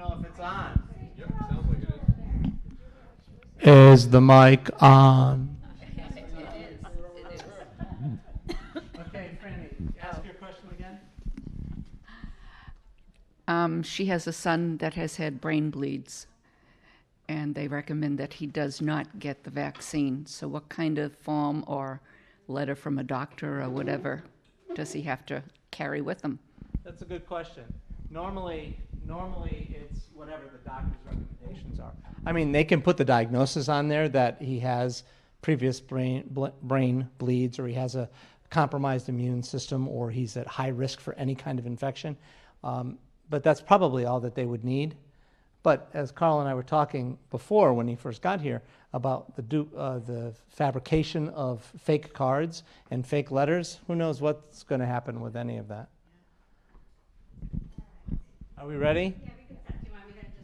know if it's on. Yep, sounds like it is. Is the mic on? Okay, Franny, ask your question again. She has a son that has had brain bleeds, and they recommend that he does not get the vaccine. So what kind of form or letter from a doctor or whatever does he have to carry with him? That's a good question. Normally it's whatever the doctor's recommendations are. I mean, they can put the diagnosis on there that he has previous brain bleeds, or he has a compromised immune system, or he's at high risk for any kind of infection. But that's probably all that they would need. But as Carl and I were talking before when he first got here about the fabrication of fake cards and fake letters, who knows what's going to happen with any of that. Are we ready? Yeah, we can start. Do you want me to just,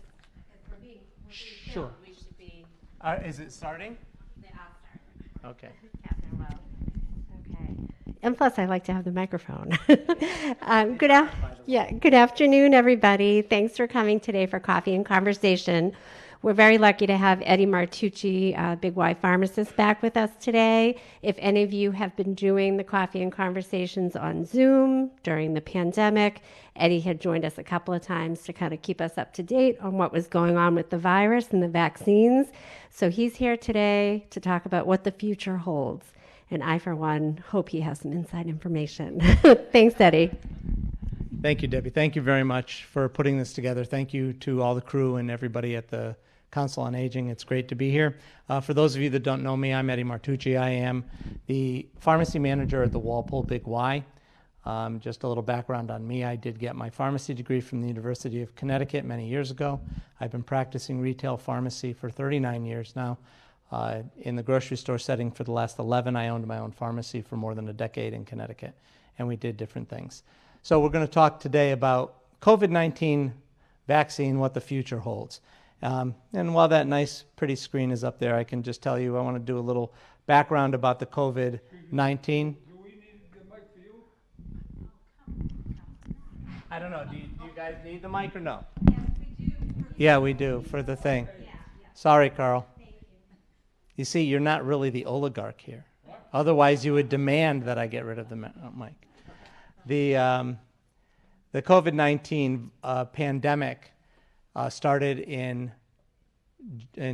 because we're being Sure. filmed, we should be, Is it starting? I'll start. Okay. Catherine will. Okay. And plus, I like to have the microphone. Good afternoon, everybody. Thanks for coming today for Coffee and Conversation. We're very lucky to have Eddie Martucci, Big Y pharmacist, back with us today. If any of you have been doing the Coffee and Conversations on Zoom during the pandemic, Eddie had joined us a couple of times to kind of keep us up to date on what was going on with the virus and the vaccines. So he's here today to talk about what the future holds. And I, for one, hope he has some inside information. Thanks, Eddie. Thank you, Debbie. Thank you very much for putting this together. Thank you to all the crew and everybody at the Council on Aging. It's great to be here. For those of you that don't know me, I'm Eddie Martucci. I am the pharmacy manager at the Walpole Big Y. Just a little background on me. I did get my pharmacy degree from the University of Connecticut many years ago. I've been practicing retail pharmacy for 39 years now. In the grocery store setting for the last 11, I owned my own pharmacy for more than a decade in Connecticut, and we did different things. So we're going to talk today about COVID-19 vaccine, what the future holds. And while that nice, pretty screen is up there, I can just tell you I want to do a little background about the COVID-19. Do we need the mic for you? I don't know. Do you guys need the mic or no? Yes, we do. Yeah, we do for the thing. Sorry, Carl. You see, you're not really the oligarch here. Otherwise, you would demand that I get rid of the mic. The COVID-19 pandemic started in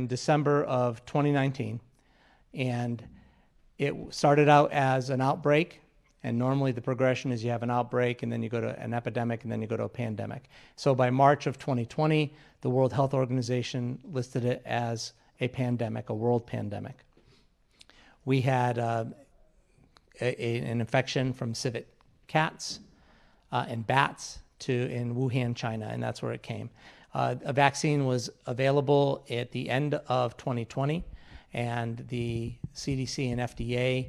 December of 2019, and it started out as an outbreak. And normally the progression is you have an outbreak, and then you go to an epidemic, and then you go to a pandemic. So by March of 2020, the World Health Organization listed it as a pandemic, a world pandemic. We had an infection from civet cats and bats in Wuhan, China, and that's where it came. A vaccine was available at the end of 2020, and the CDC and FDA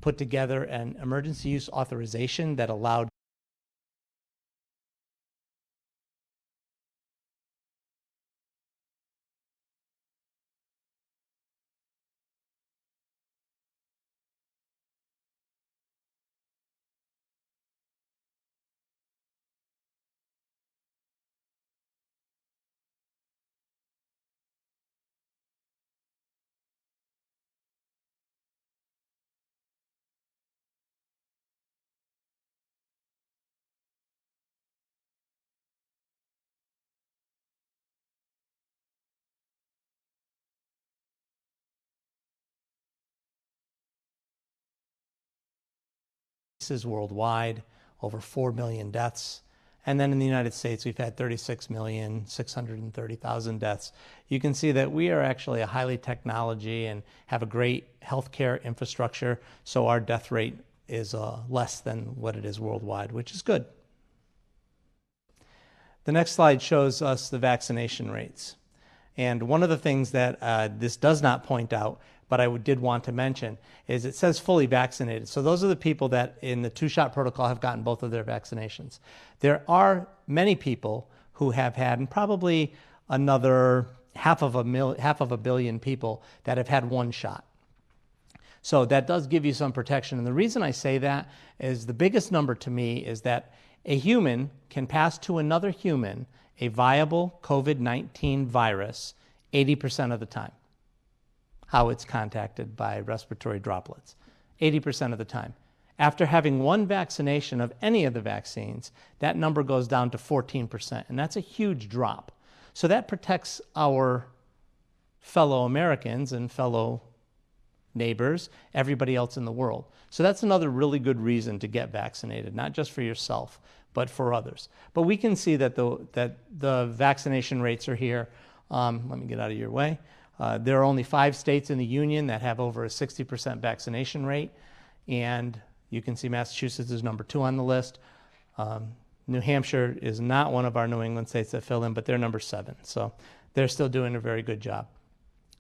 put together an emergency use authorization that allowed cases worldwide, over 4 million deaths. And then in the United States, we've had 36,630,000 deaths. You can see that we are actually a highly technology and have a great healthcare infrastructure, so our death rate is less than what it is worldwide, which is good. The next slide shows us the vaccination rates. And one of the things that this does not point out, but I did want to mention, is it says fully vaccinated. So those are the people that in the two-shot protocol have gotten both of their vaccinations. There are many people who have had, and probably another half of a billion people that have had one shot. So that does give you some protection. And the reason I say that is the biggest number to me is that a human can pass to another human a viable COVID-19 virus 80% of the time, how it's contacted by respiratory droplets, 80% of the time. After having one vaccination of any of the vaccines, that number goes down to 14%, and that's a huge drop. So that protects our fellow Americans and fellow neighbors, everybody else in the world. So that's another really good reason to get vaccinated, not just for yourself, but for others. But we can see that the vaccination rates are here. Let me get out of your way. There are only 5 states in the union that have over a 60% vaccination rate, and you can see Massachusetts is number 2 on the list. New Hampshire is not one of our New England states that fill in, but they're number 7. So they're still doing a very good job.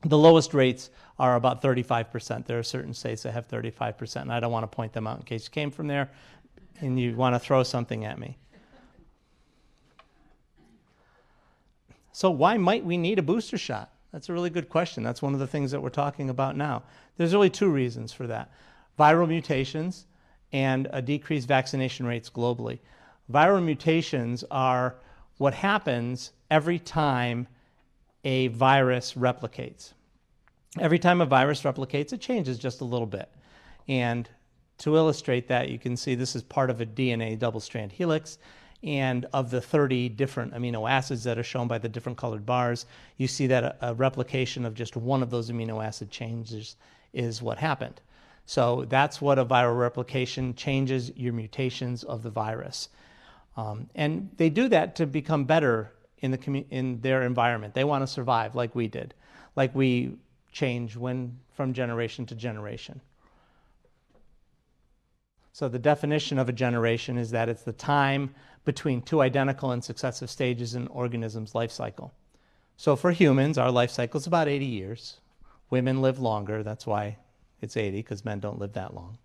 The lowest rates are about 35%. There are certain states that have 35%, and I don't want to point them out in case you came from there and you want to throw something at me. So why might we need a booster shot? That's a really good question. That's one of the things that we're talking about now. There's really 2 reasons for that. Viral mutations and decreased vaccination rates globally. Viral mutations are what happens every time a virus replicates. Every time a virus replicates, it changes just a little bit. And to illustrate that, you can see this is part of a DNA double-strand helix. And of the 30 different amino acids that are shown by the different colored bars, you see that a replication of just one of those amino acid changes is what happened. So that's what a viral replication changes, your mutations of the virus. And they do that to become better in their environment. They want to survive like we did, like we change from generation to generation. So the definition of a generation is that it's the time between 2 identical and successive stages in an organism's life cycle. So for humans, our life cycle is about 80 years. Women live longer. That's why it's 80, because men don't live that long.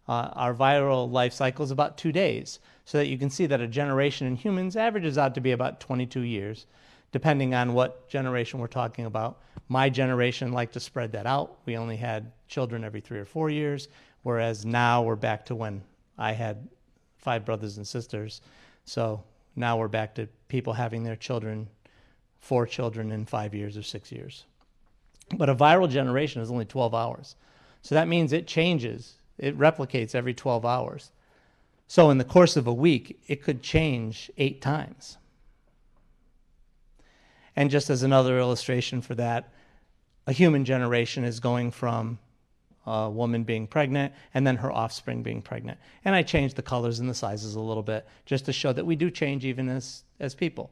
Our viral life cycle is about 2 days, so that you can see that a generation in humans averages out to be about 22 years, depending on what generation we're talking about. My generation liked to spread that out. We only had children every 3 or 4 years, whereas now we're back to when I had 5 brothers and sisters. So now we're back to people having their children, 4 children in 5 years or 6 years. But a viral generation is only 12 hours. So that means it changes. It replicates every 12 hours. So in the course of a week, it could change 8 times. And just as another illustration for that, a human generation is going from a woman being pregnant and then her offspring being pregnant. And I changed the colors and the sizes a little bit just to show that we do change even as people.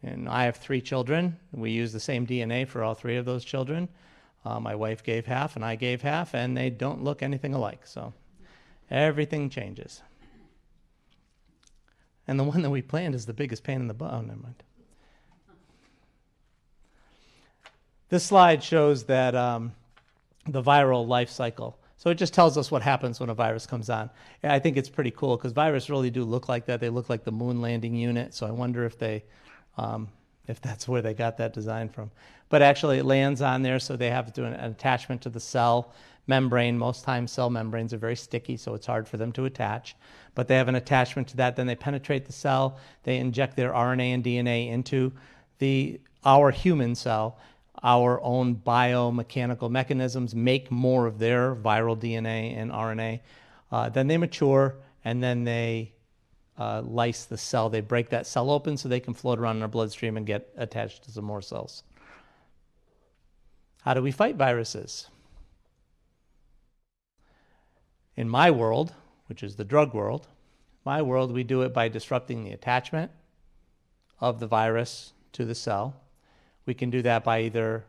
And I have 3 children. We use the same DNA for all 3 of those children. My wife gave half and I gave half, and they don't look anything alike. So everything changes. And the one that we planned is the biggest pain in the butt. Oh, never mind. This slide shows that the viral life cycle. So it just tells us what happens when a virus comes on. And I think it's pretty cool because viruses really do look like that. They look like the moon landing unit. So I wonder if that's where they got that design from. But actually it lands on there, so they have to do an attachment to the cell membrane. Most times cell membranes are very sticky, so it's hard for them to attach. But they have an attachment to that. Then they penetrate the cell. They inject their RNA and DNA into our human cell. Our own biomechanical mechanisms make more of their viral DNA and RNA. Then they mature, and then they lyse the cell. They break that cell open so they can float around in our bloodstream and get attached to some more cells. How do we fight viruses? In my world, which is the drug world, we do it by disrupting the attachment of the virus to the cell. We can do that by either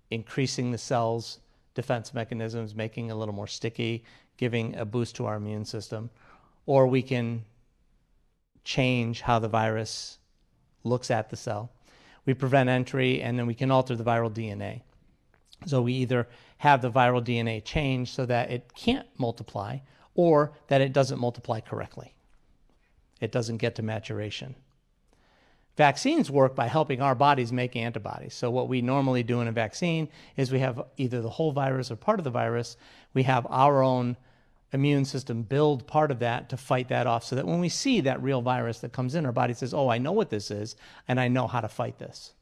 increasing the cell's defense mechanisms, making it a little more sticky, giving a boost to our immune system, or we can change how the virus looks at the cell. We prevent entry, and then we can alter the viral DNA. So we either have the viral DNA change so that it can't multiply, or that it doesn't multiply correctly. It doesn't get to maturation. Vaccines work by helping our bodies make antibodies. So what we normally do in a vaccine is we have either the whole virus or part of the virus. We have our own immune system build part of that to fight that off, so that when we see that real virus that comes in, our body says, oh, I know what this is, and I know how to fight this.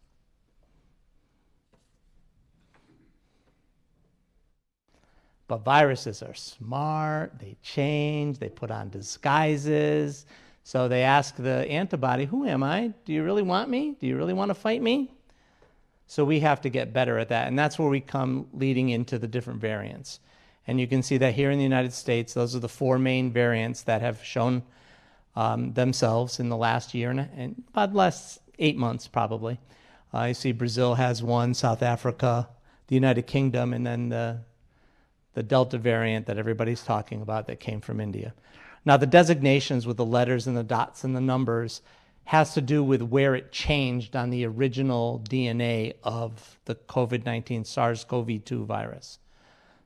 But viruses are smart, they change, they put on disguises. So they ask the antibody, who am I? Do you really want me? Do you really want to fight me? So we have to get better at that. And that's where we come leading into the different variants. And you can see that here in the United States, those are the 4 main variants that have shown themselves in the last year and about the last 8 months probably. You see Brazil has one, South Africa, the United Kingdom, and then the Delta variant that everybody's talking about that came from India. Now, the designations with the letters and the dots and the numbers has to do with where it changed on the original DNA of the COVID-19 SARS-CoV-2 virus.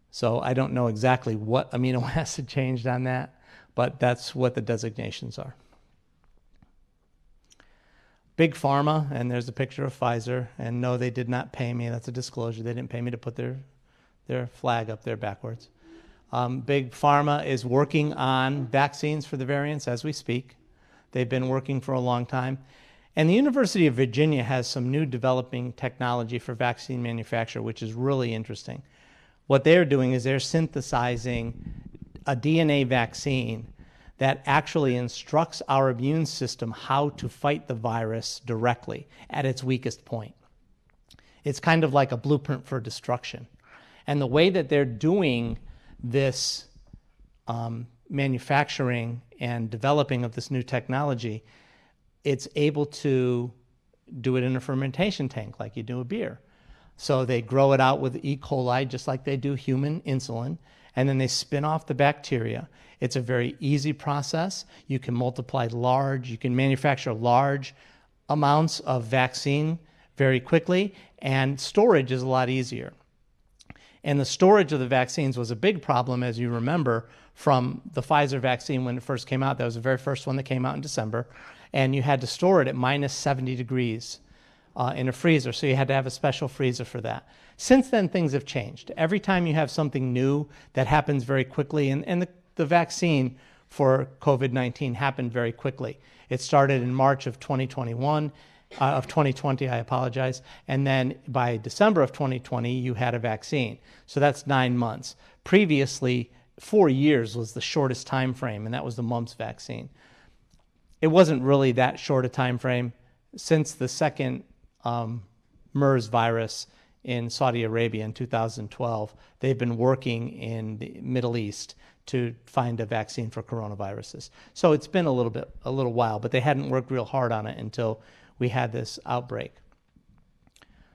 So I don't know exactly what amino acid changed on that, but that's what the designations are. Big Pharma, and there's a picture of Pfizer, and no, they did not pay me. That's a disclosure. They didn't pay me to put their flag up there backwards. Big Pharma is working on vaccines for the variants as we speak. They've been working for a long time. And the University of Virginia has some new developing technology for vaccine manufacture, which is really interesting. What they're doing is they're synthesizing a DNA vaccine that actually instructs our immune system how to fight the virus directly at its weakest point. It's kind of like a blueprint for destruction. And the way that they're doing this manufacturing and developing of this new technology, it's able to do it in a fermentation tank like you do a beer. So they grow it out with E. coli just like they do human insulin, and then they spin off the bacteria. It's a very easy process. You can you can manufacture large amounts of vaccine very quickly, and storage is a lot easier. And the storage of the vaccines was a big problem, as you remember, from the Pfizer vaccine when it first came out. That was the very first one that came out in December. And you had to store it at minus 70 degrees in a freezer. So you had to have a special freezer for that. Since then, things have changed. Every time you have something new that happens very quickly, and the vaccine for COVID-19 happened very quickly. It started in March of 2021. Of 2020, I apologize. And then by December of 2020, you had a vaccine. So that's 9 months. Previously, 4 years was the shortest time frame, and that was the mumps vaccine. It wasn't really that short a time frame. Since the second MERS virus in Saudi Arabia in 2012, they've been working in the Middle East to find a vaccine for coronaviruses. So it's been a little while, but they hadn't worked real hard on it until we had this outbreak.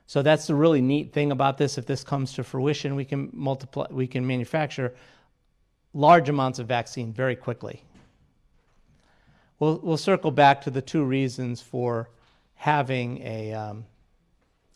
So that's the really neat thing about this. If this comes to fruition, we can manufacture large amounts of vaccine very quickly. We'll circle back to the 2 reasons for having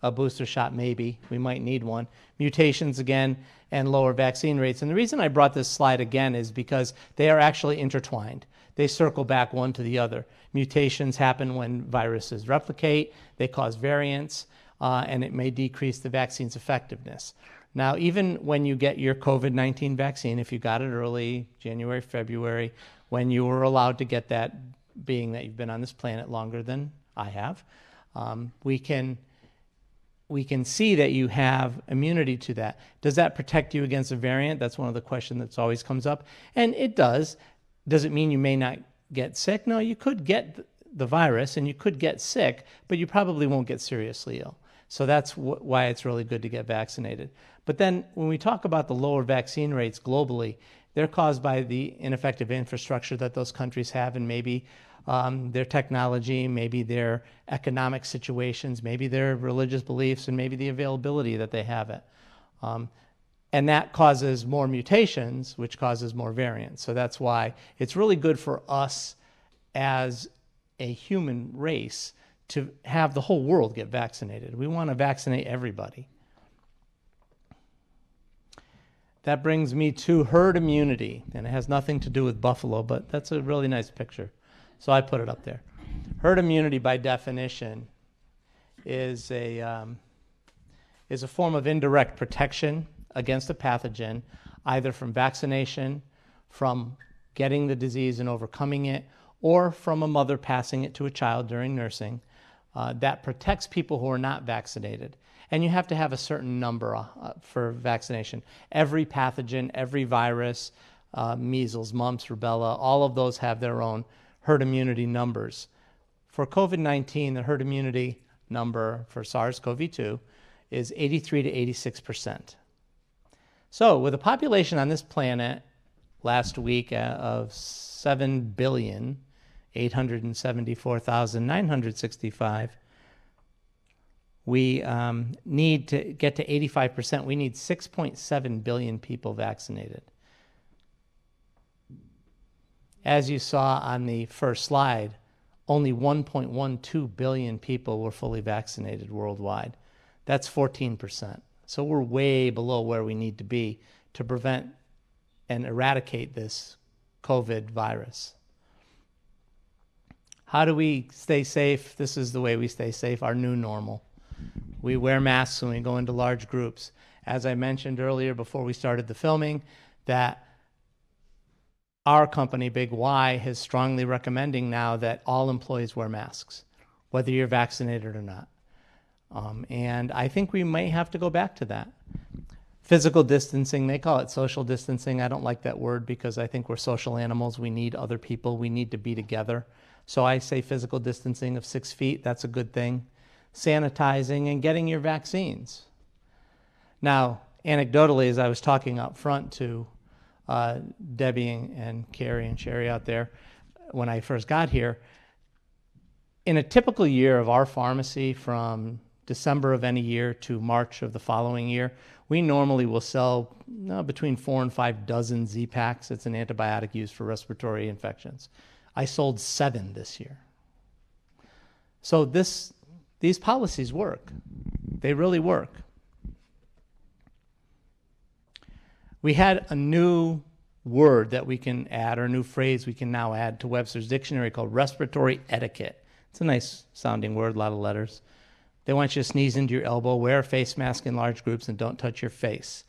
a booster shot. Maybe we might need one. Mutations again, and lower vaccine rates. And the reason I brought this slide again is because they are actually intertwined. They circle back one to the other. Mutations happen when viruses replicate, they cause variants, and it may decrease the vaccine's effectiveness. Now, even when you get your COVID-19 vaccine, if you got it early, January, February, when you were allowed to get that, being that you've been on this planet longer than I have, we can see that you have immunity to that. Does that protect you against a variant? That's one of the questions that's always comes up. And it does. Does it mean you may not get sick? No, you could get the virus and you could get sick, but you probably won't get seriously ill. So that's why it's really good to get vaccinated. But then when we talk about the lower vaccine rates globally, they're caused by the ineffective infrastructure that those countries have, and maybe their technology, maybe their economic situations, maybe their religious beliefs, and maybe the availability that they have it. And that causes more mutations, which causes more variants. So that's why it's really good for us as a human race to have the whole world get vaccinated. We want to vaccinate everybody. That brings me to herd immunity, and it has nothing to do with buffalo, but that's a really nice picture. So I put it up there. Herd immunity, by definition, is a form of indirect protection against a pathogen, either from vaccination, from getting the disease and overcoming it, or from a mother passing it to a child during nursing, that protects people who are not vaccinated. And you have to have a certain number for vaccination. Every pathogen, every virus, measles, mumps, rubella, all of those have their own herd immunity numbers. For COVID-19, the herd immunity number for SARS-CoV-2 is 83 to 86%. So with a population on this planet last week of 7,874,965, we need to get to 85%. We need 6.7 billion people vaccinated. As you saw on the first slide, only 1.12 billion people were fully vaccinated worldwide. That's 14%. So we're way below where we need to be to prevent and eradicate this COVID virus. How do we stay safe? This is the way we stay safe, our new normal. We wear masks when we go into large groups. As I mentioned earlier before we started the filming, that our company, Big Y, is strongly recommending now that all employees wear masks, whether you're vaccinated or not. And I think we may have to go back to that. Physical distancing, they call it social distancing. I don't like that word because I think we're social animals. We need other people. We need to be together. So I say physical distancing of 6 feet, that's a good thing. Sanitizing and getting your vaccines. Now, anecdotally, as I was talking up front to Debbie and Carrie and Sherry out there when I first got here, in a typical year of our pharmacy from December of any year to March of the following year, we normally will sell between 4 and 5 dozen Z-Paks. It's an antibiotic used for respiratory infections. I sold 7 this year. So these policies work. They really work. We had a new word that we can add, or a new phrase we can now add to Webster's dictionary called respiratory etiquette. It's a nice sounding word, a lot of letters. They want you to sneeze into your elbow, wear a face mask in large groups, and don't touch your face.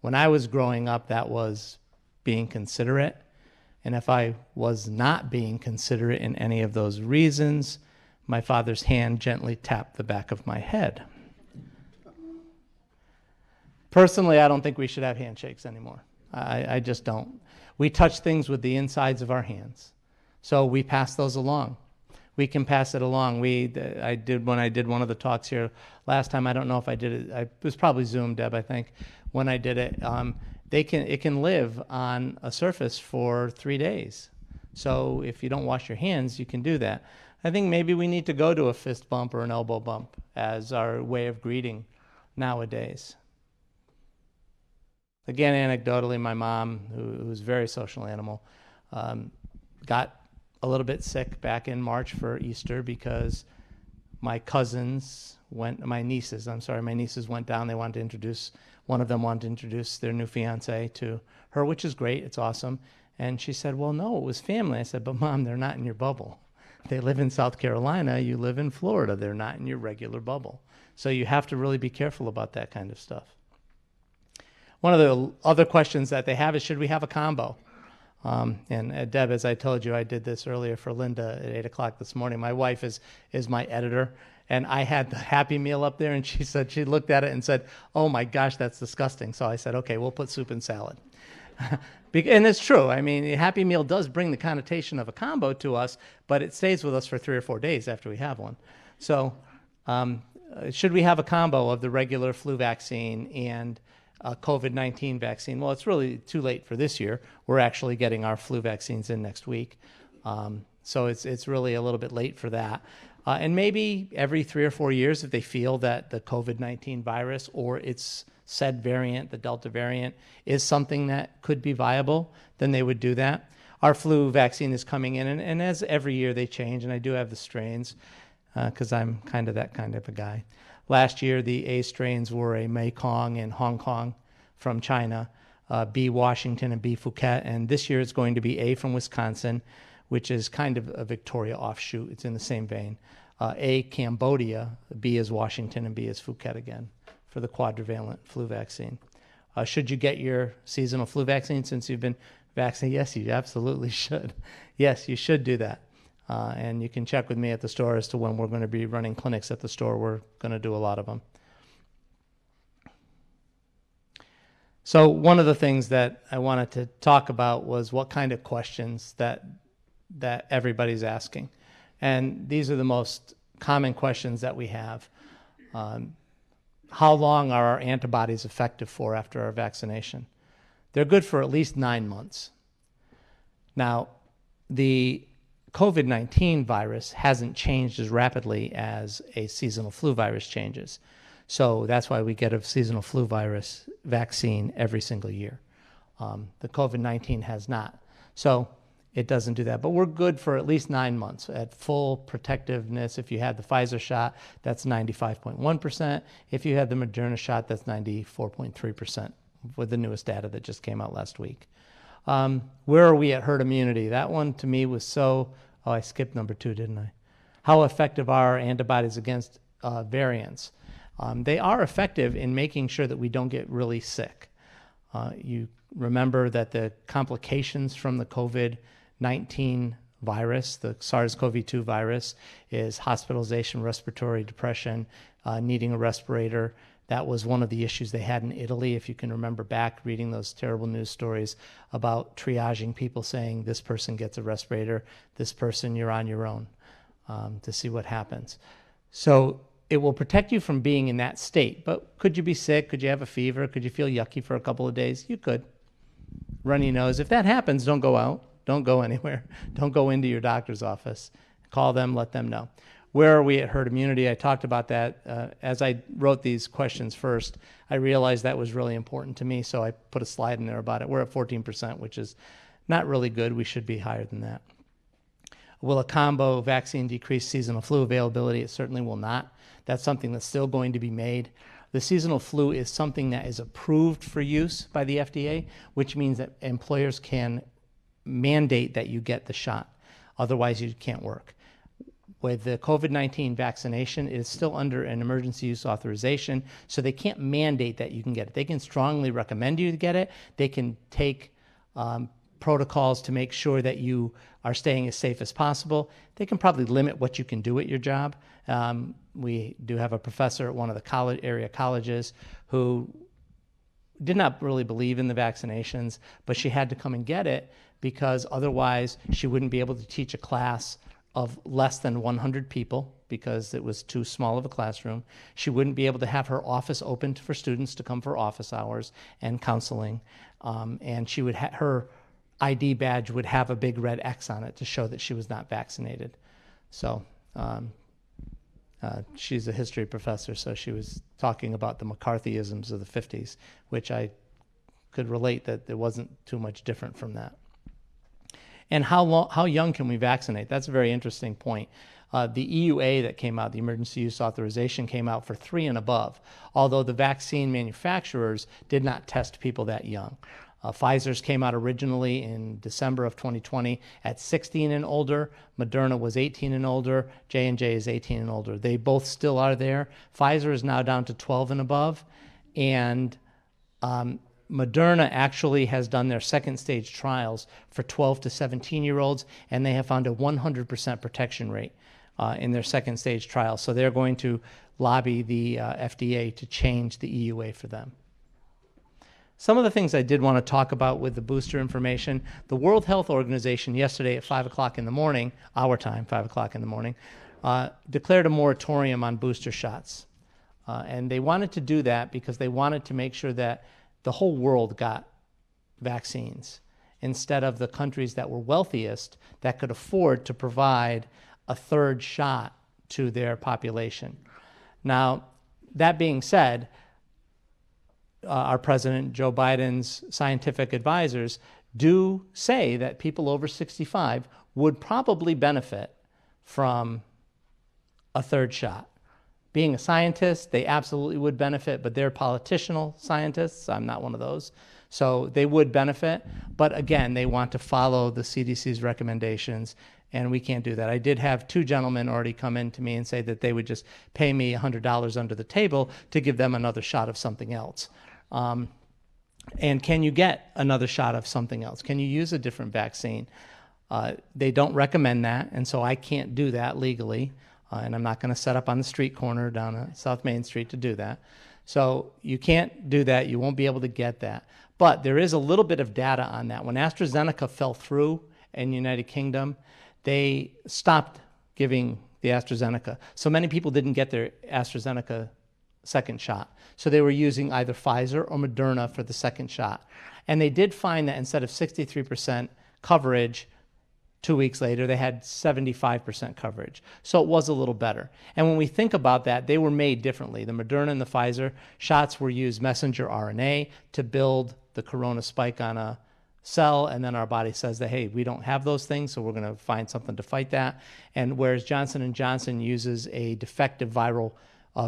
When I was growing up, that was being considerate. And if I was not being considerate in any of those reasons, my father's hand gently tapped the back of my head. Personally, I don't think we should have handshakes anymore. I just don't. We touch things with the insides of our hands. So we pass those along. We can pass it along. When I did one of the talks here last time, I don't know if I did it. It was probably Zoom, Deb, I think, when I did it. It can live on a surface for 3 days. So if you don't wash your hands, you can do that. I think maybe we need to go to a fist bump or an elbow bump as our way of greeting nowadays. Again, anecdotally, my mom, who's a very social animal, got a little bit sick back in March for Easter because my nieces went down. One of them wanted to introduce their new fiance to her, which is great. It's awesome. And she said, well, no, it was family. I said, but Mom, they're not in your bubble. They live in South Carolina. You live in Florida. They're not in your regular bubble. So you have to really be careful about that kind of stuff. One of the other questions that they have is, should we have a combo? And Deb, as I told you, I did this earlier for Linda at 8 o'clock this morning. My wife is my editor, and I had the Happy Meal up there, and she looked at it and said, oh my gosh, that's disgusting. So I said, okay, we'll put soup and salad. And it's true. I mean, a Happy Meal does bring the connotation of a combo to us, but it stays with us for 3 or 4 days after we have one. So should we have a combo of the regular flu vaccine and a COVID-19 vaccine? Well, it's really too late for this year. We're actually getting our flu vaccines in next week. So it's really a little bit late for that. And maybe every 3 or 4 years, if they feel that the COVID-19 virus or its said variant, the Delta variant, is something that could be viable, then they would do that. Our flu vaccine is coming in, and as every year they change, and I do have the strains because I'm kind of that kind of a guy. Last year, the A strains were a Mekong and Hong Kong from China, B Washington and B Phuket, and this year it's going to be A from Wisconsin, which is kind of a Victoria offshoot. It's in the same vein. A Cambodia, B is Washington, and B is Phuket again for the quadrivalent flu vaccine. Should you get your seasonal flu vaccine since you've been vaccine. Yes, you absolutely should. Yes, you should do that. And you can check with me at the store as to when we're going to be running clinics at the store. We're going to do a lot of them. So one of the things that I wanted to talk about was what kind of questions that everybody's asking. And these are the most common questions that we have. How long are our antibodies effective for after our vaccination? They're good for at least 9 months. Now, the COVID-19 virus hasn't changed as rapidly as a seasonal flu virus changes. So that's why we get a seasonal flu virus vaccine every single year. The COVID-19 has not. So it doesn't do that. But we're good for at least 9 months at full protectiveness. If you had the Pfizer shot, that's 95.1%. If you had the Moderna shot, that's 94.3% with the newest data that just came out last week. Where are we at herd immunity? That one to me was so, I skipped number 2, didn't I? How effective are our antibodies against variants? They are effective in making sure that we don't get really sick. You remember that the complications from the COVID-19 virus, the SARS-CoV-2 virus, is hospitalization, respiratory depression, needing a respirator. That was one of the issues they had in Italy, if you can remember back reading those terrible news stories about triaging people saying, this person gets a respirator, this person, you're on your own, to see what happens. So it will protect you from being in that state. But could you be sick? Could you have a fever? Could you feel yucky for a couple of days? You could. Runny nose. If that happens, don't go out. Don't go anywhere. Don't go into your doctor's office. Call them, let them know. Where are we at herd immunity? I talked about that. As I wrote these questions first, I realized that was really important to me, so I put a slide in there about it. We're at 14%, which is not really good. We should be higher than that. Will a combo vaccine decrease seasonal flu availability? It certainly will not. That's something that's still going to be made. The seasonal flu is something that is approved for use by the FDA, which means that employers can mandate that you get the shot. Otherwise, you can't work. With the COVID-19 vaccination, it is still under an emergency use authorization, so they can't mandate that you can get it. They can strongly recommend you to get it. They can take protocols to make sure that you are staying as safe as possible. They can probably limit what you can do at your job. We do have a professor at one of the area colleges who did not really believe in the vaccinations, but she had to come and get it because otherwise she wouldn't be able to teach a class of less than 100 people because it was too small of a classroom. She wouldn't be able to have her office open for students to come for office hours and counseling. And she would her ID badge would have a big red X on it to show that she was not vaccinated. So she's a history professor, so she was talking about the McCarthyisms of the 50s, which I could relate that there wasn't too much different from that. And how young can we vaccinate? That's a very interesting point. The EUA that came out, the emergency use authorization, came out for 3 and above, although the vaccine manufacturers did not test people that young. Pfizer's came out originally in December of 2020 at 16 and older. Moderna was 18 and older. J&J is 18 and older. They both still are there. Pfizer is now down to 12 and above. And Moderna actually has done their second stage trials for 12 to 17-year-olds, and they have found a 100% protection rate in their second stage trials. So they're going to lobby the FDA to change the EUA for them. Some of the things I did want to talk about with the booster information, the World Health Organization yesterday at 5 o'clock in the morning, our time, 5 o'clock in the morning, declared a moratorium on booster shots. And they wanted to do that because they wanted to make sure that the whole world got vaccines instead of the countries that were wealthiest that could afford to provide a third shot to their population. Now, that being said, our President Joe Biden's scientific advisors do say that people over 65 would probably benefit from a third shot. Being a scientist, they absolutely would benefit, but they're political scientists. I'm not one of those. So they would benefit, but again, they want to follow the CDC's recommendations, and we can't do that. I did have 2 gentlemen already come in to me and say that they would just pay me $100 under the table to give them another shot of something else. And can you get another shot of something else? Can you use a different vaccine? They don't recommend that, and so I can't do that legally, and I'm not going to set up on the street corner down at South Main Street to do that. So you can't do that. You won't be able to get that. But there is a little bit of data on that. When AstraZeneca fell through in the United Kingdom, they stopped giving the AstraZeneca. So many people didn't get their AstraZeneca second shot. So they were using either Pfizer or Moderna for the second shot. And they did find that instead of 63% coverage, 2 weeks later, they had 75% coverage. So it was a little better. And when we think about that, they were made differently. The Moderna and the Pfizer shots were used messenger RNA to build the corona spike on a cell, and then our body says that, hey, we don't have those things, so we're going to find something to fight that. And whereas Johnson & Johnson uses a defective viral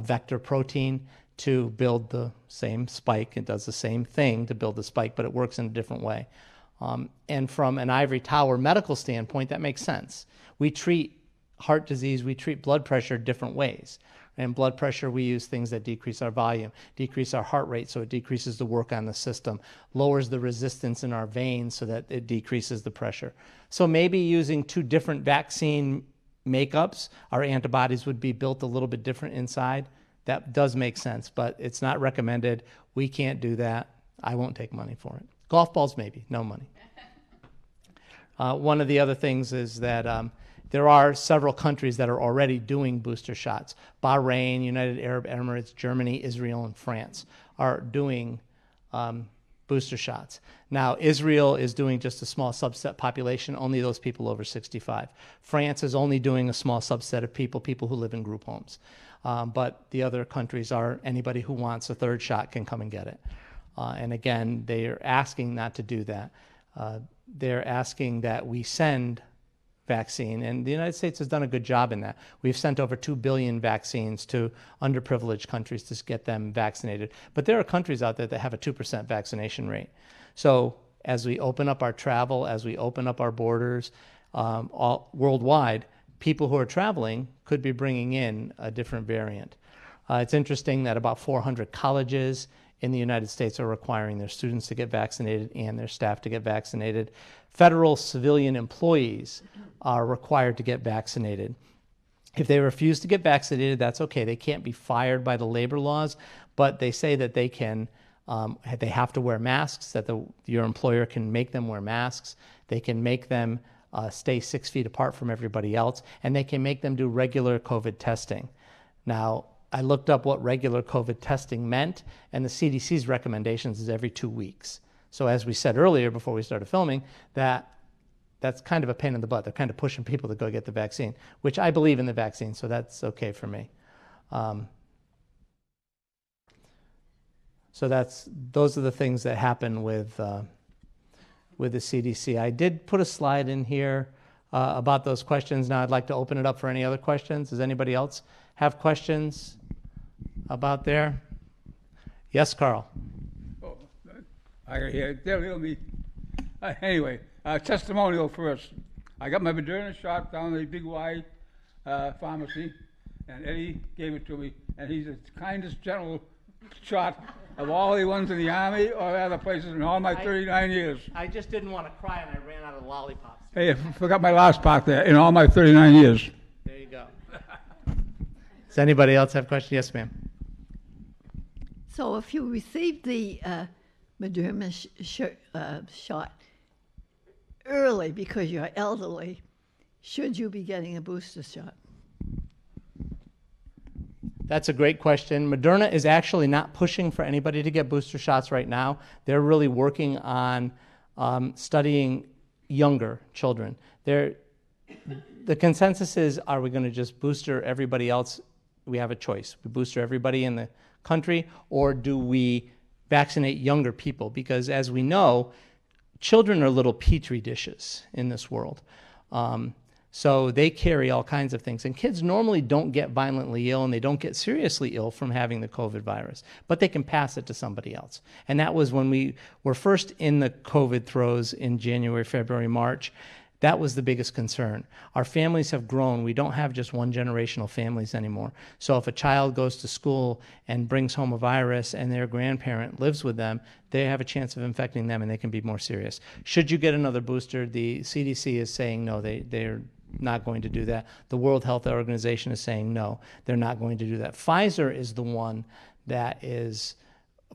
vector protein to build the same spike, it does the same thing to build the spike, but it works in a different way. And from an ivory tower medical standpoint, that makes sense. We treat heart disease, we treat blood pressure different ways. And blood pressure, we use things that decrease our volume, decrease our heart rate so it decreases the work on the system, lowers the resistance in our veins so that it decreases the pressure. So maybe using two different vaccine makeups, our antibodies would be built a little bit different inside. That does make sense, but it's not recommended. We can't do that. I won't take money for it. Golf balls, maybe, no money. One of the other things is that there are several countries that are already doing booster shots. Bahrain, United Arab Emirates, Germany, Israel, and France are doing booster shots. Now, Israel is doing just a small subset population, only those people over 65. France is only doing a small subset of people who live in group homes. But the other countries are anybody who wants a third shot can come and get it. And again, they are asking not to do that. They're asking that we send vaccine, and the United States has done a good job in that. We've sent over 2 billion vaccines to underprivileged countries to get them vaccinated. But there are countries out there that have a 2% vaccination rate. So as we open up our travel, as we open up our borders all worldwide, people who are traveling could be bringing in a different variant. It's interesting that about 400 colleges in the United States are requiring their students to get vaccinated and their staff to get vaccinated. Federal civilian employees are required to get vaccinated. If they refuse to get vaccinated, that's okay. They can't be fired by the labor laws, but they say that they can, they have to wear masks, that your employer can make them wear masks. They can make them stay 6 feet apart from everybody else, and they can make them do regular COVID testing. Now, I looked up what regular COVID testing meant, and the CDC's recommendations is every 2 weeks. So as we said earlier before we started filming, that's kind of a pain in the butt. They're kind of pushing people to go get the vaccine, which I believe in the vaccine, so that's okay for me. So those are the things that happen with the CDC. I did put a slide in here about those questions. Now I'd like to open it up for any other questions. Does anybody else have questions about there? Yes, Carl. Oh, I got here. They'll me. Anyway, testimonial first. I got my Moderna shot down at the Big Y pharmacy, and Eddie gave it to me, and he's the kindest, gentle shot of all the ones in the Army or other places in all my 39 years. I just didn't want to cry and I ran out of lollipops. Hey, I forgot my last part there. In all my 39 years. There you go. Does anybody else have questions? Yes, ma'am. So if you received the Moderna shot early because you're elderly, should you be getting a booster shot? That's a great question. Moderna is actually not pushing for anybody to get booster shots right now. They're really working on studying younger children. The consensus is, are we going to just booster everybody else? We have a choice. We booster everybody in the country, or do we vaccinate younger people? Because as we know, children are little petri dishes in this world. So they carry all kinds of things. And kids normally don't get violently ill and they don't get seriously ill from having the COVID virus, but they can pass it to somebody else. And that was when we were first in the COVID throes in January, February, March. That was the biggest concern. Our families have grown. We don't have just one generational families anymore. So if a child goes to school and brings home a virus and their grandparent lives with them, they have a chance of infecting them and they can be more serious. Should you get another booster, the CDC is saying no, they're not going to do that. The World Health Organization is saying no, they're not going to do that. Pfizer is the one that is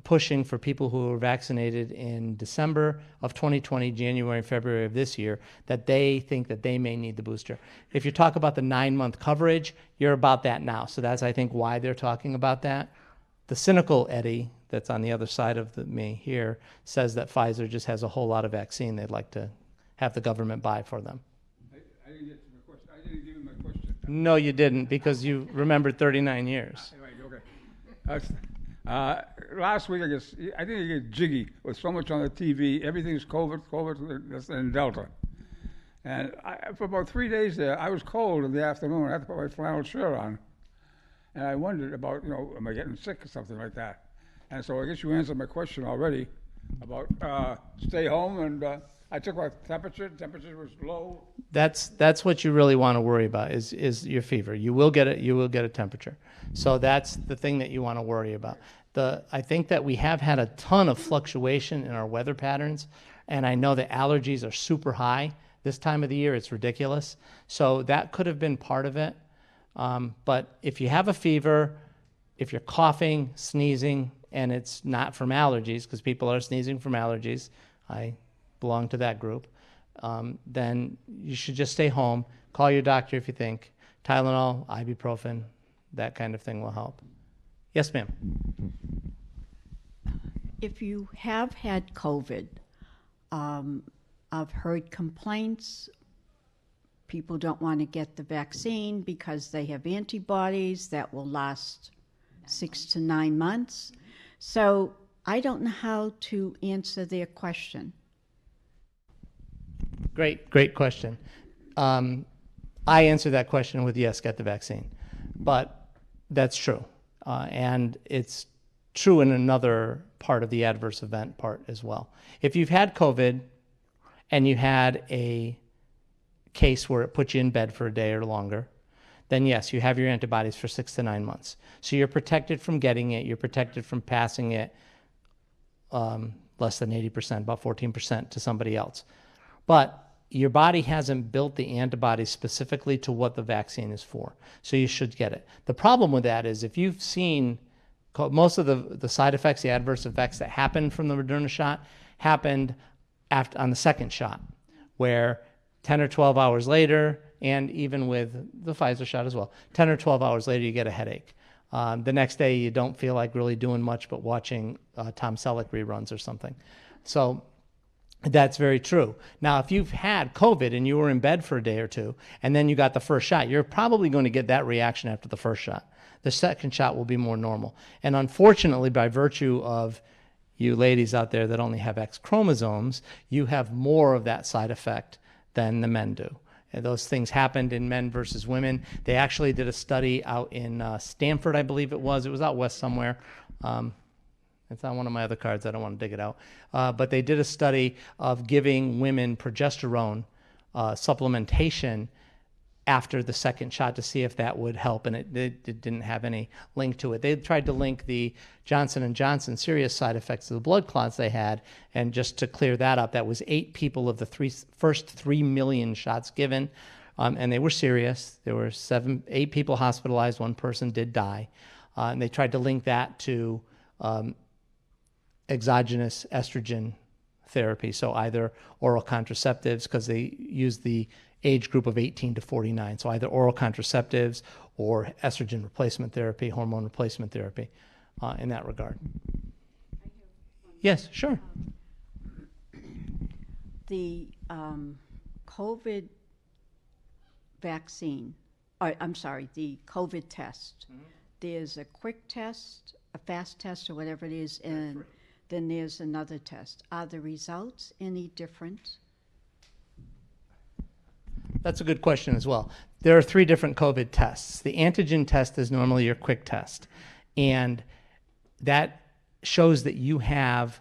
pushing for people who were vaccinated in December of 2020, January, and February of this year, that they think that they may need the booster. If you talk about the 9-month coverage, you're about that now. So that's, I think, why they're talking about that. The cynical Eddie that's on the other side of me here says that Pfizer just has a whole lot of vaccine they'd like to have the government buy for them. I didn't get to my question. I didn't give you my question. No, you didn't, because you remembered 39 years. Right, okay. Last week, I think I get jiggy with so much on the TV. Everything's COVID, and Delta. And for about 3 days there, I was cold in the afternoon. I had to put my flannel shirt on. And I wondered about, am I getting sick or something like that? And so I guess you answered my question already about stay home. And I took my temperature. Temperature was low. That's what you really want to worry about is your fever. You will get it. You will get a temperature. So that's the thing that you want to worry about. I think that we have had a ton of fluctuation in our weather patterns, and I know that allergies are super high this time of the year. It's ridiculous. So that could have been part of it. But if you have a fever, if you're coughing, sneezing, and it's not from allergies, because people are sneezing from allergies, I belong to that group, then you should just stay home. Call your doctor if you think. Tylenol, ibuprofen, that kind of thing will help. Yes, ma'am. If you have had COVID, I've heard complaints. People don't want to get the vaccine because they have antibodies that will last 6 to 9 months. So I don't know how to answer their question. Great question. I answer that question with yes, get the vaccine. But that's true. And it's true in another part of the adverse event part as well. If you've had COVID and you had a case where it put you in bed for a day or longer, then yes, you have your antibodies for 6 to 9 months. So you're protected from getting it. You're protected from passing it less than 80%, about 14% to somebody else. But your body hasn't built the antibodies specifically to what the vaccine is for. So you should get it. The problem with that is if you've seen most of the side effects, the adverse effects that happened from the Moderna shot happened on the second shot, where 10 or 12 hours later, and even with the Pfizer shot as well, 10 or 12 hours later, you get a headache. The next day, you don't feel like really doing much but watching Tom Selleck reruns or something. So that's very true. Now, if you've had COVID and you were in bed for a day or two, and then you got the first shot, you're probably going to get that reaction after the first shot. The second shot will be more normal. And unfortunately, by virtue of you ladies out there that only have X chromosomes, you have more of that side effect than the men do. And those things happened in men versus women. They actually did a study out in Stanford, I believe it was. It was out west somewhere. It's on one of my other cards. I don't want to dig it out. But they did a study of giving women progesterone supplementation after the second shot to see if that would help, and it didn't have any link to it. They tried to link the Johnson & Johnson serious side effects of the blood clots they had, and just to clear that up, that was 8 people of the first 3 million shots given, and they were serious. There were 8 people hospitalized, 1 person did die, and they tried to link that to exogenous estrogen therapy, so either oral contraceptives, because they used the age group of 18 to 49, so either oral contraceptives or estrogen replacement therapy, hormone replacement therapy, in that regard. Yes, sure. The COVID vaccine, the COVID test, there's a quick test, a fast test, or whatever it is, and then there's another test. Are the results any different? That's a good question as well. There are 3 different COVID tests. The antigen test is normally your quick test, and that shows that you have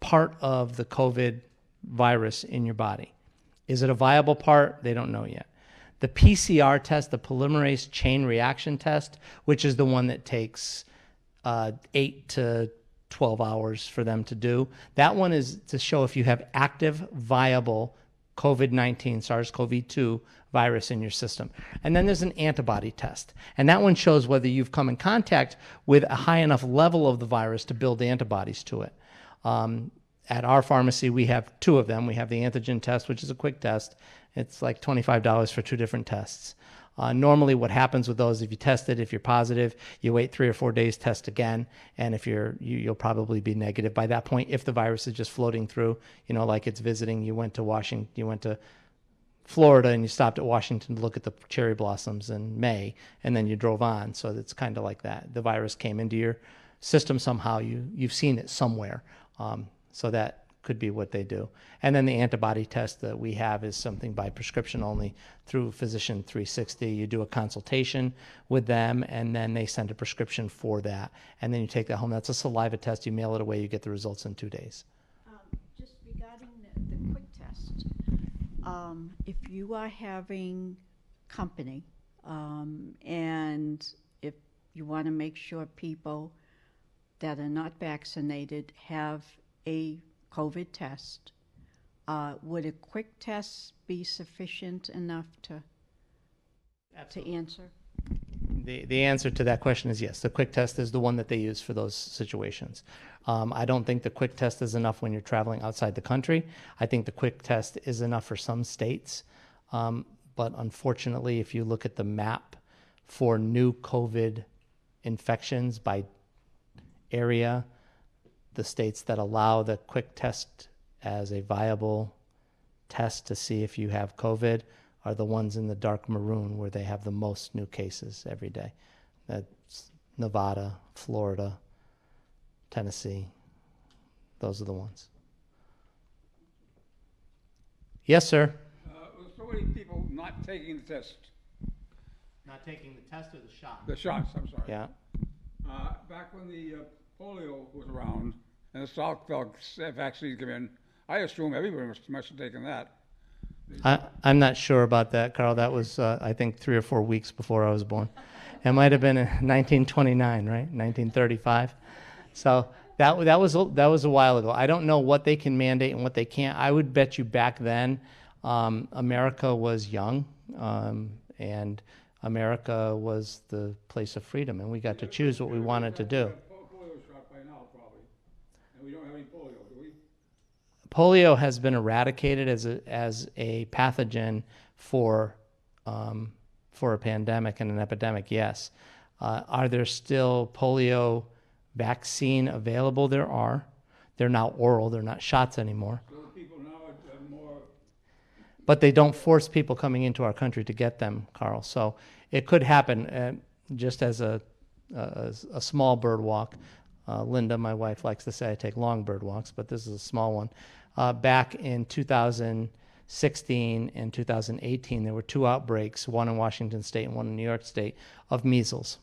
part of the COVID virus in your body. Is it a viable part? They don't know yet. The PCR test, the polymerase chain reaction test, which is the one that takes 8 to 12 hours for them to do, that one is to show if you have active, viable COVID-19, SARS-CoV-2 virus in your system. And then there's an antibody test. And that one shows whether you've come in contact with a high enough level of the virus to build antibodies to it. At our pharmacy, we have 2 of them. We have the antigen test, which is a quick test. It's like $25 for 2 different tests. Normally what happens with those, if you test it, if you're positive, you wait 3 or 4 days, test again, and if you'll probably be negative by that point. If the virus is just floating through, like it's visiting, you went to Florida and you stopped at Washington to look at the cherry blossoms in May, and then you drove on. So it's kind of like that. The virus came into your system somehow. You've seen it somewhere. So that could be what they do. And then the antibody test that we have is something by prescription only through Physician 360. You do a consultation with them, and then they send a prescription for that. And then you take that home. That's a saliva test. You mail it away. You get the results in 2 days. Just regarding the quick test, if you are having company and if you want to make sure people that are not vaccinated have a COVID test, would a quick test be sufficient enough to answer? The answer to that question is yes. The quick test is the one that they use for those situations. I don't think the quick test is enough when you're traveling outside the country. I think the quick test is enough for some states. But unfortunately, if you look at the map for new COVID infections by area, the states that allow the quick test as a viable test to see if you have COVID are the ones in the dark maroon where they have the most new cases every day. That's Nevada, Florida, Tennessee. Those are the ones. Yes, sir. So many people not taking the test. Not taking the test or the shot? The shots, I'm sorry. Yeah. Back when the polio was around and the Salk vaccine came in, I assume everybody must have taken that. I'm not sure about that, Carl. That was, I think, 3 or 4 weeks before I was born. It might have been in 1929, right? 1935. So that was a while ago. I don't know what they can mandate and what they can't. I would bet you back then America was young, and America was the place of freedom, and we got to choose what we wanted to do. Polio shot by now, probably. And we don't have any polio, do we? Polio has been eradicated as a pathogen for a pandemic and an epidemic, yes. Are there still polio vaccine available? There are. They're now oral. They're not shots anymore. So the people now are more... But they don't force people coming into our country to get them, Carl. So it could happen just as a small bird walk. Linda, my wife, likes to say I take long bird walks, but this is a small one. Back in 2016 and 2018, there were 2 outbreaks, one in Washington State and one in New York State, of measles.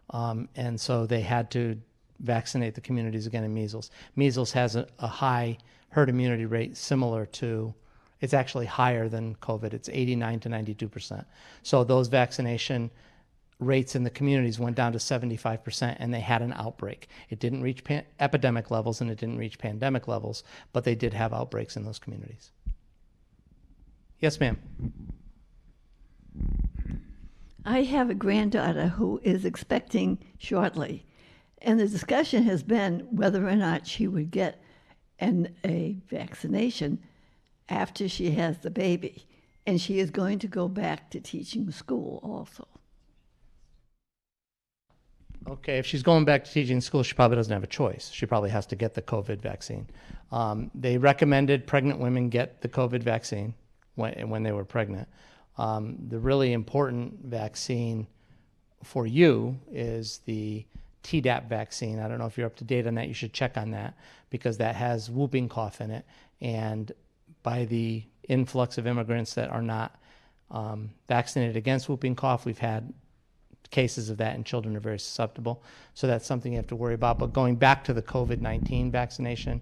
And so they had to vaccinate the communities again in measles. Measles has a high herd immunity rate similar to, it's actually higher than COVID. It's 89 to 92%. So those vaccination rates in the communities went down to 75%, and they had an outbreak. It didn't reach epidemic levels and it didn't reach pandemic levels, but they did have outbreaks in those communities. Yes, ma'am. I have a granddaughter who is expecting shortly, and the discussion has been whether or not she would get a vaccination after she has the baby, and she is going to go back to teaching school also. Okay, if she's going back to teaching school, she probably doesn't have a choice. She probably has to get the COVID vaccine. They recommended pregnant women get the COVID vaccine when they were pregnant. The really important vaccine for you is the Tdap vaccine. I don't know if you're up to date on that. You should check on that because that has whooping cough in it. And by the influx of immigrants that are not vaccinated against whooping cough, we've had cases of that, and children are very susceptible. So that's something you have to worry about. But going back to the COVID-19 vaccination,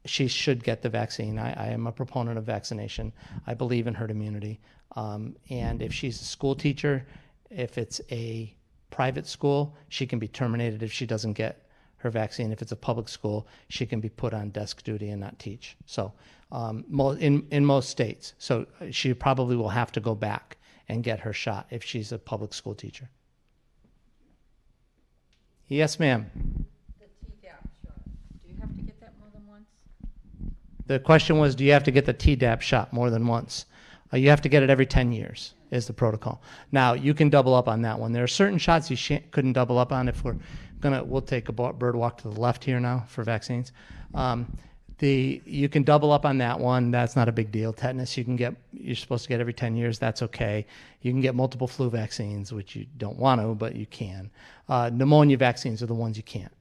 she should get the vaccine. I am a proponent of vaccination. I believe in herd immunity. And if she's a school teacher, if it's a private school, she can be terminated if she doesn't get her vaccine. If it's a public school, she can be put on desk duty and not teach. So in most states. So she probably will have to go back and get her shot if she's a public school teacher. Yes, ma'am. The Tdap shot, do you have to get that more than once? The question was, do you have to get the Tdap shot more than once? You have to get it every 10 years is the protocol. Now, you can double up on that one. There are certain shots you couldn't double up on. If we'll take a bird walk to the left here now for vaccines. You can double up on that one. That's not a big deal. Tetanus, you're supposed to get every 10 years. That's okay. You can get multiple flu vaccines, which you don't want to, but you can. Pneumonia vaccines are the ones you can't.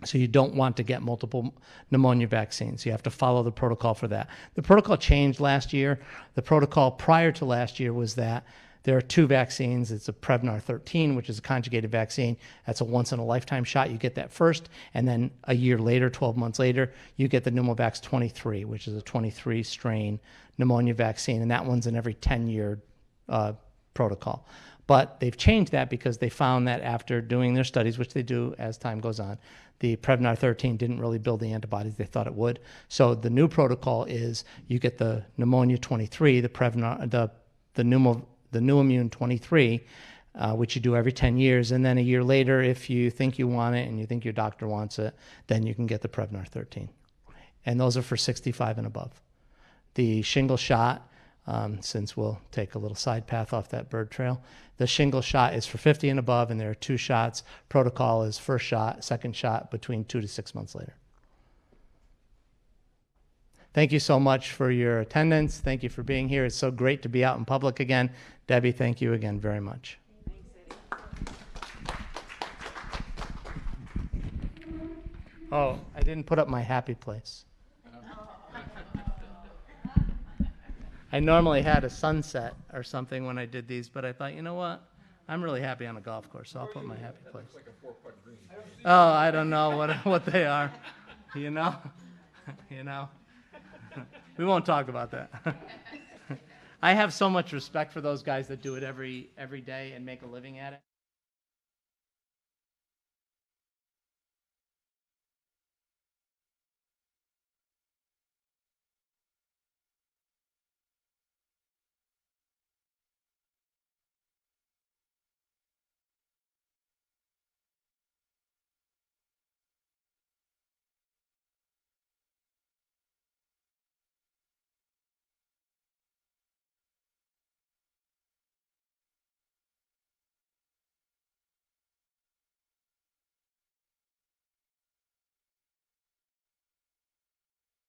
So you don't want to get multiple pneumonia vaccines. You have to follow the protocol for that. The protocol changed last year. The protocol prior to last year was that there are two vaccines. It's a Prevnar 13, which is a conjugated vaccine. That's a once-in-a-lifetime shot. You get that first, and then a year later, 12 months later, you get the Pneumovax 23, which is a 23-strain pneumonia vaccine, and that one's an every 10-year protocol. But they've changed that because they found that after doing their studies, which they do as time goes on, the Prevnar 13 didn't really build the antibodies they thought it would. So the new protocol is you get the pneumonia 23, the Pneumoimmune 23, which you do every 10 years, and then a year later, if you think you want it and you think your doctor wants it, then you can get the Prevnar 13. And those are for 65 and above. The shingle shot, since we'll take a little side path off that bird trail, the shingle shot is for 50 and above, and there are two shots. Protocol is first shot, second shot between 2 to 6 months later. Thank you so much for your attendance. Thank you for being here. It's so great to be out in public again. Debbie, thank you again very much. Oh, I didn't put up my happy place. I normally had a sunset or something when I did these, but I thought, you know what? I'm really happy on a golf course, so I'll put my happy place. Oh, I don't know what they are. You know? You know? We won't talk about that. I have so much respect for those guys that do it every day and make a living at it.